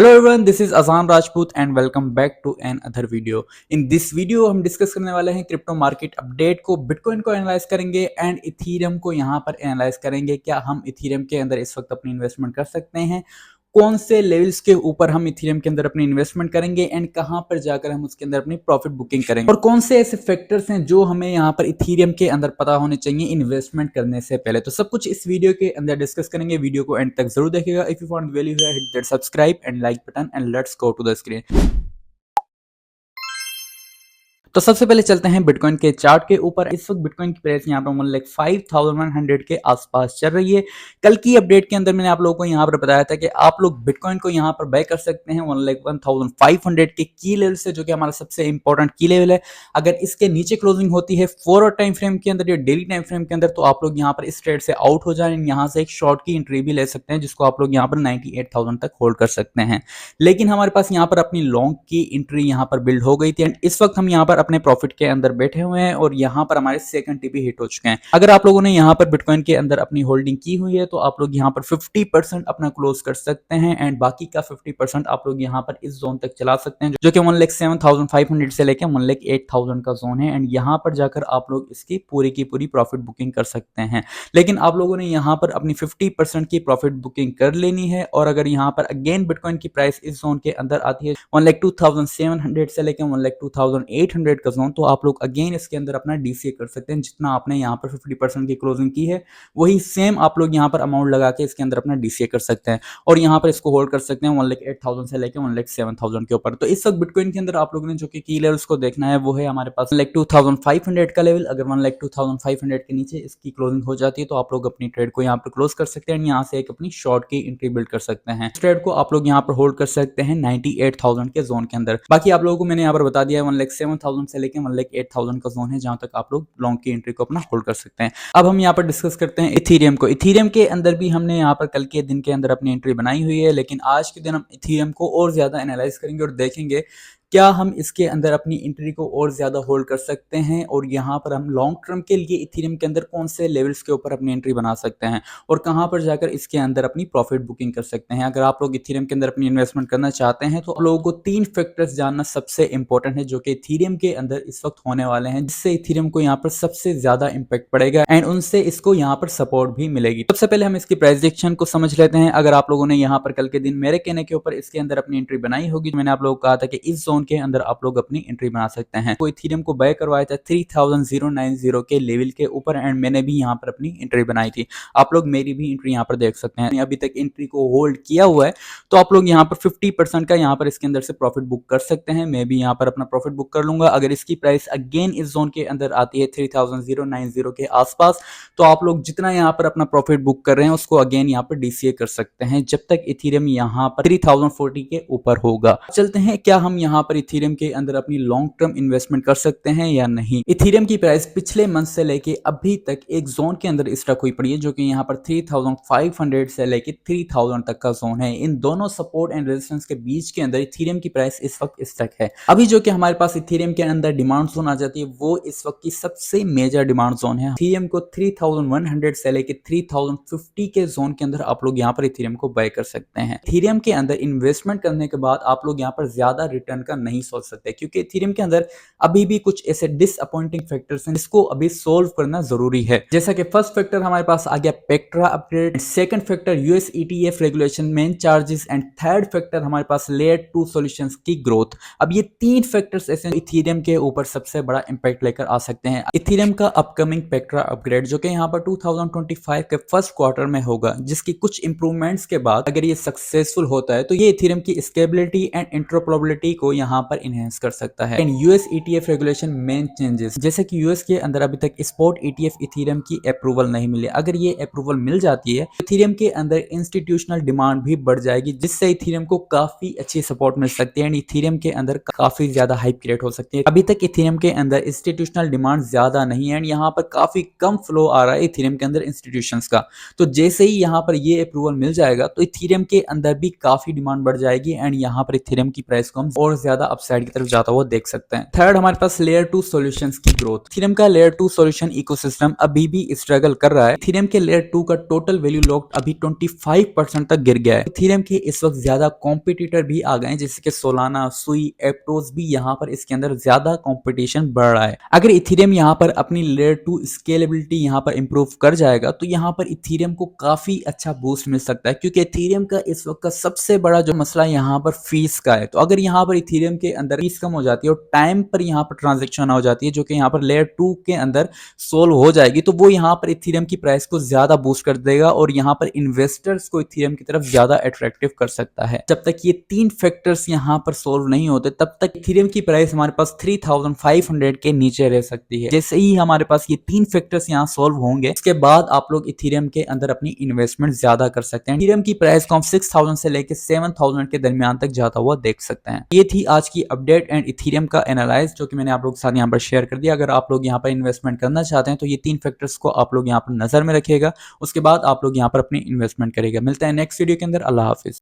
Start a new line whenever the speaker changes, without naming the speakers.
Hello everyone, this is Azan Rajput and welcome back to another video. In this video हम discuss करने वाले हैं crypto market update को, bitcoin को analyse करेंगे एंड इथीरियम को यहाँ पर एनालाइज करेंगे। क्या हम इथीरियम के अंदर इस वक्त अपनी इन्वेस्टमेंट कर सकते हैं, कौन से लेवल्स के ऊपर हम इथीरियम के अंदर अपनी इन्वेस्टमेंट करेंगे एंड कहां पर जाकर हम उसके अंदर अपनी प्रॉफिट बुकिंग करेंगे, और कौन से ऐसे फैक्टर्स हैं जो हमें यहां पर इथीरियम के अंदर पता होने चाहिए इन्वेस्टमेंट करने से पहले। तो सब कुछ इस वीडियो के अंदर डिस्कस करेंगे। वीडियो को एंड तक जरूर देखिएगा। If you found value here, hit that subscribe and like button and let's go to the screen. तो सबसे पहले चलते हैं बिटकॉइन के चार्ट के ऊपर। इस वक्त बिटकॉइन की प्राइस यहाँ पर 1,05,100 के आसपास चल रही है। कल की अपडेट के अंदर मैंने आप लोगों को यहाँ पर बताया था कि आप लोग बिटकॉइन को यहाँ पर बाय कर सकते हैं 1,01,500 के की लेवल से, जो कि हमारा सबसे इंपॉर्टेंट की लेवल है। अगर इसके नीचे क्लोजिंग होती है फॉरवर्ड टाइम फ्रेम के अंदर या डेली टाइम फ्रेम के अंदर, तो आप लोग यहाँ पर इस ट्रेड से आउट हो जाए, यहाँ से एक शॉर्ट की एंट्री भी ले सकते हैं, जिसको आप लोग यहाँ पर 98,000 तक होल्ड कर सकते हैं। लेकिन हमारे पास यहाँ पर अपनी लॉन्ग की एंट्री यहाँ पर बिल्ड हो गई थी एंड इस वक्त हम यहाँ पर अपने प्रॉफिट के अंदर बैठे हुए हैं और यहाँ पर हमारे सेकंड टिप हिट हो चुके हैं। अगर आप लोगों ने यहाँ पर बिटकॉइन के अंदर अपनी होल्डिंग की हुई है तो आप लोग यहाँ पर 50% अपना क्लोज कर सकते हैं एंड बाकी का 50% आप लोग यहाँ पर इस जोन तक चला सकते हैं, जो कि 1,07,500 से लेकर 1,08,000 का जोन है एंड यहाँ पर जाकर आप लोग इसकी पूरी की पूरी प्रॉफिट बुकिंग कर सकते हैं। लेकिन आप लोगों ने यहाँ पर अपनी 50% की प्रॉफिट बुकिंग कर लेनी है। और अगर यहाँ पर अगेन बिटकॉइन की प्राइस इस जोन के अंदर आती है 1,02,700 से लेकर 1,02,800 का जोन, तो आप लोग अगेन इसके अंदर अपना डीसीए कर सकते हैं। जितना आपने यहाँ पर 50% की क्लोजिंग की है वही सेम आप लोग यहाँ पर अमाउंट लगा के इसके अंदर अपना डीसीए कर सकते हैं और यहाँ पर इसको होल्ड कर सकते हैं 1,08,000 से लेकर 1,07,000 के ऊपर। तो इस वक्त बिटकॉइन के अंदर आप लोगों ने जो कि की लेवल्स को देखना है वो है हमारे पास 1,02,500 का लेवल। अगर 1,02,500 के नीचे इसकी क्लोजिंग हो जाती है तो आप लोग अपनी ट्रेड को यहाँ पर क्लोज कर सकते हैं, यहाँ से एक अपनी शॉर्ट की एंट्री बिल्ड कर सकते हैं। ट्रेड को आप लोग यहाँ पर होल्ड कर सकते हैं 98,000 के जोन के अंदर। बाकी आप लोगों को मैंने यहाँ पर बता दिया 1,07,000 से लेकर 1,08,000 का जोन है, जहां तक आप लोग लॉन्ग की एंट्री को अपना होल्ड कर सकते हैं। अब हम यहाँ पर डिस्कस करते हैं इथीरियम को। इथीरियम के अंदर भी हमने यहाँ पर कल के दिन के अंदर अपनी एंट्री बनाई हुई है, लेकिन आज के दिन हम इथीरियम को और ज्यादा एनालाइज करेंगे और देखेंगे क्या हम इसके अंदर अपनी एंट्री को और ज्यादा होल्ड कर सकते हैं और यहाँ पर हम लॉन्ग टर्म के लिए इथीरियम के अंदर कौन से लेवल्स के ऊपर अपनी एंट्री बना सकते हैं और कहां पर जाकर इसके अंदर अपनी प्रॉफिट बुकिंग कर सकते हैं। अगर आप लोग इथीरियम के अंदर अपनी इन्वेस्टमेंट करना चाहते हैं तो आप लोगों को 3 फैक्टर्स जानना सबसे इंपॉर्टेंट है, जो कि इथीरियम के अंदर इस वक्त होने वाले हैं, जिससे इथीरियम को यहाँ पर सबसे ज्यादा इंपैक्ट पड़ेगा एंड उनसे इसको यहाँ पर सपोर्ट भी मिलेगी। सबसे पहले हम इसकी प्राइजेक्शन को समझ लेते हैं। अगर आप लोगों ने यहाँ पर कल के दिन मेरे कहने के ऊपर इसके अंदर अपनी एंट्री बनाई होगी, मैंने आप लोगों को कहा था कि इस जोन के अंदर आप लोग अपनी एंट्री बना सकते हैं। तो इथीरियम को बाय करवाया था 3,090 के लेवल के ऊपर एंड मैंने भी यहाँ पर अपनी एंट्री बनाई थी। आप लोग मेरी भी एंट्री यहाँ पर देख सकते हैं। अभी तक एंट्री को होल्ड किया हुआ है तो आप लोग यहाँ पर 50% का यहाँ पर इसके अंदर से प्रॉफिट बुक कर सकते हैं। मैं भी यहाँ पर अपना प्रॉफिट बुक कर लूंगा। अगर इसकी प्राइस अगेन इस जोन के अंदर आती है 3,090 के आसपास, तो आप लोग जितना यहाँ पर अपना प्रॉफिट बुक कर रहे हैं उसको अगेन यहाँ पर डीसीए कर सकते हैं, जब तक इथीरियम यहाँ पर 3,040 के ऊपर होगा। चलते हैं, क्या हम यहाँ पर इथीरियम के अंदर अपनी लॉन्ग टर्म इन्वेस्टमेंट कर सकते हैं या नहीं। इथीरियम की प्राइस पिछले मंथ से लेके अभी तक एक जोन के अंदर स्टक हुई पड़ी है, जो कि यहाँ पर 3,500 से लेके 3,000 तक का जोन है। इन दोनों सपोर्ट एंड रेजिस्टेंस के बीच के अंदर इथीरियम की प्राइस इस वक्त स्टक है। अभी जो कि हमारे पास इथीरियम के अंदर डिमांड जोन आ जाती है वो इस वक्त की सबसे मेजर डिमांड जोन है। इथीरियम को 3,100 से लेके 3,050 के जोन के अंदर आप लोग यहाँ पर इथीरियम को बाय कर सकते हैं। इथीरियम के अंदर इन्वेस्टमेंट करने के बाद आप लोग यहाँ पर ज्यादा रिटर्न का नहीं सोच सकते, क्योंकि इथीरियम के अंदर अभी भी कुछ ऐसे डिसअपॉइंटिंग फैक्टर्स हैं जिसको अभी सोल्व करना जरूरी है। जैसा कि फर्स्ट फैक्टर हमारे पास आ गया Pectra upgrade, second factor US ETF regulation main charges and third factor हमारे पास लेयर 2 सॉल्यूशंस की ग्रोथ। अब ये 3 फैक्टर्स ऐसे इथीरियम के ऊपर सबसे बड़ा इंपैक्ट लेकर आ सकते हैं। इथीरियम का अपकमिंग पेक्ट्रा अपग्रेड जो कि यहाँ पर 2025 के फर्स्ट क्वार्टर में होगा, जिसकी कुछ इंप्रूवमेंट्स के बाद अगर ये सक्सेसफुल होता है तो ये इथीरियम की स्केलेबिलिटी एंड इंटरऑपरेबिलिटी को यहाँ पर इनहेंस कर सकता है। And US ETF regulation main changes, जैसे कि यूएस के अंदर अभी तक स्पॉट ईटीएफ इथीरियम की अप्रूवल नहीं मिली। अगर ये अप्रूवल मिल जाती है तो इथीरियम के अंदर इंस्टीट्यूशनल डिमांड भी बढ़ जाएगी, जिससे इथीरियम को काफी अच्छी सपोर्ट मिल सकती है एंड इथीरियम के अंदर काफी ज्यादा हाइप क्रिएट हो सकती है। अभी तक इथीरियम के अंदर इंस्टीट्यूशनल डिमांड ज्यादा नहीं है एंड यहाँ पर काफी कम फ्लो आ रहा है इथीरियम के अंदर इंस्टीट्यूशंस का। तो जैसे ही यहाँ पर ये अप्रूवल मिल जाएगा तो इथीरियम के अंदर भी काफी डिमांड बढ़ जाएगी एंड यहाँ पर इथीरियम की प्राइस को हम और ज्यादा ज्यादा अपसाइड की तरफ जाता हुआ देख सकते हैं। थर्ड हमारे पास लेयर 2 सॉल्यूशंस की ग्रोथ। इथेरियम का लेयर 2 सॉल्यूशन इकोसिस्टम अभी भी स्ट्रगल कर रहा है। इथेरियम के लेयर 2 का टोटल वैल्यू लॉक्ड अभी 25% तक गिर गया है। इथेरियम के इस वक्त ज्यादा कॉम्पिटिटर भी आ गए हैं, जैसे कि सोलाना, सुई, एप्टोस भी यहाँ पर इसके अंदर ज्यादा कंपटीशन बढ़ रहा है। अगर इथेरियम यहाँ पर अपनी लेयर 2 स्केलेबिलिटी यहाँ पर इंप्रूव कर जाएगा तो यहाँ पर इथेरियम को काफी अच्छा बूस्ट मिल सकता है, क्योंकि इथेरियम का इस वक्त का सबसे बड़ा जो मसला यहाँ पर फीस का है। तो अगर यहाँ पर इथेरियम के अंदर फीस कम हो जाती है और टाइम पर यहाँ पर ट्रांजेक्शन हो जाती है, जो कि यहाँ पर लेयर 2 के अंदर सोल्व हो जाएगी, तो वो यहाँ पर इथेरियम की प्राइस को ज्यादा बूस्ट कर देगा और यहाँ पर इन्वेस्टर्स को इथेरियम की तरफ ज्यादा अट्रैक्टिव कर सकता है। जब तक ये तीन फैक्टर्स यहाँ पर सोल्व नहीं होते तब तक इथेरियम की प्राइस हमारे पास 3500 के नीचे रह सकती है। जैसे ही हमारे पास ये तीन फैक्टर्स यहाँ सोल्व होंगे, इसके बाद आप लोग इथेरियम के अंदर अपनी इन्वेस्टमेंट ज्यादा कर सकते हैं। इथेरियम की प्राइस को हम 6000 से लेकर 7000 के दरमियान तक जाता हुआ देख सकते हैं। ये थी आज की अपडेट एंड इथेरियम का एनालाइज, जो कि मैंने आप लोग के साथ यहाँ पर शेयर कर दिया। अगर आप लोग यहाँ पर इन्वेस्टमेंट करना चाहते हैं तो ये तीन फैक्टर्स को आप लोग यहाँ पर नजर में रखिएगा, उसके बाद आप लोग यहाँ पर अपनी इन्वेस्टमेंट करेगा। मिलते हैं नेक्स्ट वीडियो के अंदर। अल्लाह हाफिज।